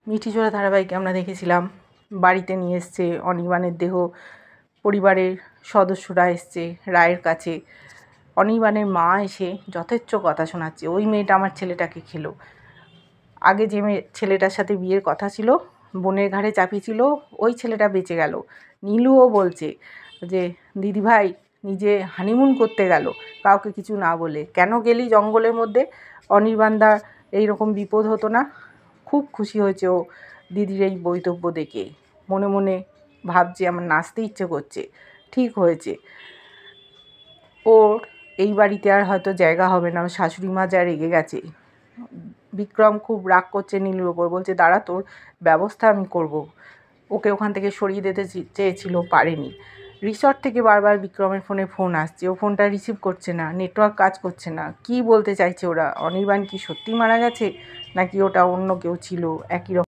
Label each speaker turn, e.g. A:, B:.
A: মিঠিজোড়া ধারাবাহিকে আমরা দেখেছিলাম বাড়িতে নিয়ে এসছে অনির্বাণের দেহ, পরিবারের সদস্যরা এসছে রায়ের কাছে। অনির্বাণের মা এসে যথেচ্ছ কথা শোনাচ্ছে, ওই মেয়েটা আমার ছেলেটাকে খেলো। আগে যে ছেলেটার সাথে বিয়ের কথা ছিল, বোনের ঘাড়ে চাপিয়েছিল, ওই ছেলেটা বেঁচে গেল। নীলুও বলছে যে দিদিভাই নিজে হানিমুন করতে গেল কাউকে কিছু না বলে, কেন গেলি জঙ্গলের মধ্যে, অনির্বাণদা এইরকম বিপদ হতো না। খুব খুশি হয়েছে ও দিদির এই বক্তব্য দেখে, মনে মনে ভাবছে আমার নাচতে ইচ্ছে করছে। ঠিক হয়েছে, ওর এই বাড়িতে আর হয়তো জায়গা হবে না। শাশুড়ি মা যা রেগে গেছে। বিক্রম খুব রাগ করছে নীলুর ওপর, বলছে দাঁড়া তোর ব্যবস্থা আমি করব। ওকে ওখান থেকে সরিয়ে দিতে চেয়েছিল, পারেনি। রিসর্ট থেকে বারবার বিক্রমের ফোনে ফোন আসছে, ও ফোনটা রিসিভ করছে না, নেটওয়ার্ক কাজ করছে না। কি বলতে চাইছে ওরা? অনির্বাণ কি সত্যি মারা গেছে নাকি ওটা অন্য কেউ ছিল একই রকম?